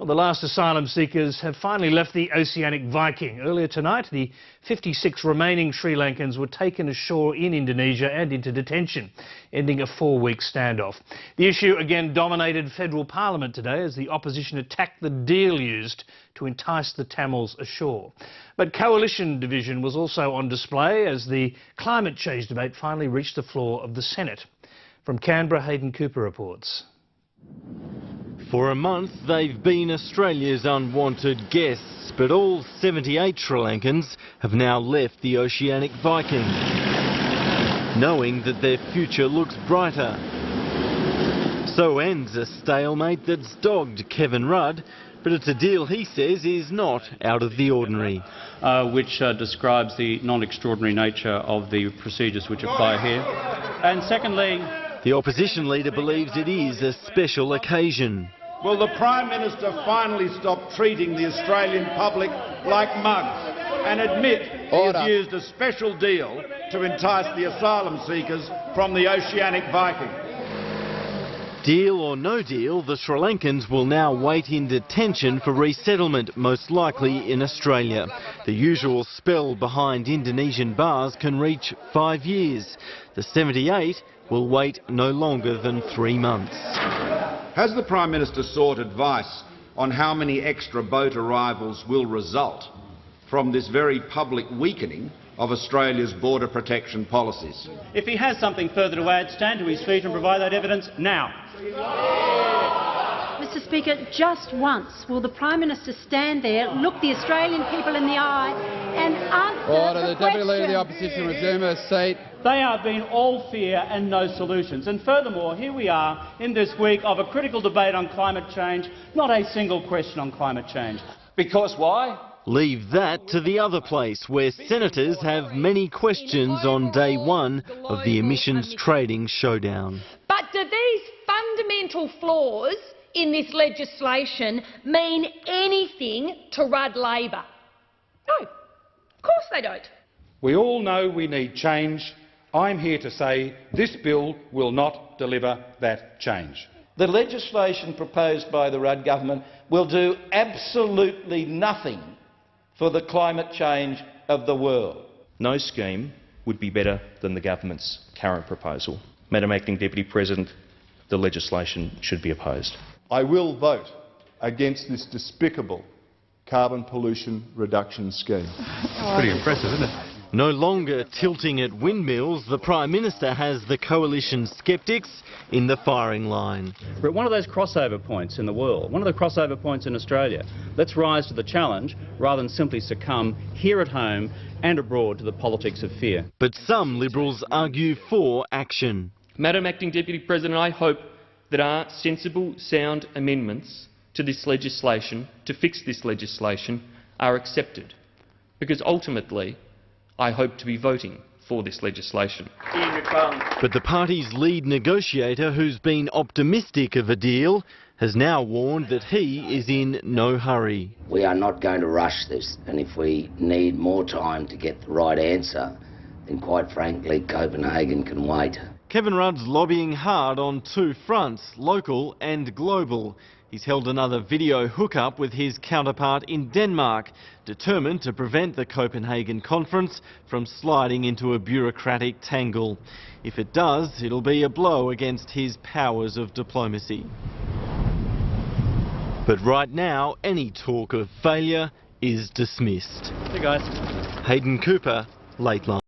Well, the last asylum seekers have finally left the Oceanic Viking. Earlier tonight, the 56 remaining Sri Lankans were taken ashore in Indonesia and into detention, ending a 4-week standoff. The issue again dominated federal parliament today as the opposition attacked the deal used to entice the Tamils ashore. But coalition division was also on display as the climate change debate finally reached the floor of the Senate. From Canberra, Hayden Cooper reports. For a month, they've been Australia's unwanted guests, but all 78 Sri Lankans have now left the Oceanic Viking, knowing that their future looks brighter. So ends a stalemate that's dogged Kevin Rudd, but it's a deal he says is not out of the ordinary. Which describes the non-extraordinary nature of the procedures which apply here. And secondly, the opposition leader believes it is a special occasion. Will the Prime Minister finally stop treating the Australian public like mugs and admit he has used a special deal to entice the asylum seekers from the Oceanic Viking? Deal or no deal, the Sri Lankans will now wait in detention for resettlement, most likely in Australia. The usual spell behind Indonesian bars can reach 5 years. The 78 will wait no longer than 3 months. Has the Prime Minister sought advice on how many extra boat arrivals will result from this very public weakening of Australia's border protection policies? if he has something further to add, stand to his feet and provide that evidence now. Mr Speaker, just once will the Prime Minister stand there, look the Australian people in the eye and answer the Deputy Leader of the Opposition resume her seat. They have been all fear and no solutions. And furthermore, here we are in this week of a critical debate on climate change, not a single question on climate change. Because why? Leave that to the other place, where senators have many questions on day one of the emissions trading showdown. But do these fundamental flaws in this legislation mean anything to Rudd Labor? No, of course they don't. We all know we need change. I'm here to say this bill will not deliver that change. The legislation proposed by the Rudd government will do absolutely nothing for the climate change of the world. No scheme would be better than the government's current proposal. Madam Acting Deputy President, the legislation should be opposed. I will vote against this despicable carbon pollution reduction scheme. Pretty impressive, isn't it? No longer tilting at windmills, the Prime Minister has the coalition sceptics in the firing line. We're at one of those crossover points in the world, one of the crossover points in Australia. Let's rise to the challenge rather than simply succumb here at home and abroad to the politics of fear. But some Liberals argue for action. Madam Acting Deputy President, I hope that our sensible, sound amendments to this legislation, to fix this legislation, are accepted. Because ultimately, I hope to be voting for this legislation. But the party's lead negotiator, who's been optimistic of a deal, has now warned that he is in no hurry. We are not going to rush this, and if we need more time to get the right answer, then quite frankly, Copenhagen can wait. Kevin Rudd's lobbying hard on 2 fronts, local and global. He's held another video hookup with his counterpart in Denmark, determined to prevent the Copenhagen conference from sliding into a bureaucratic tangle. If it does, it'll be a blow against his powers of diplomacy. But right now, any talk of failure is dismissed. Hey guys. Hayden Cooper, Lateline.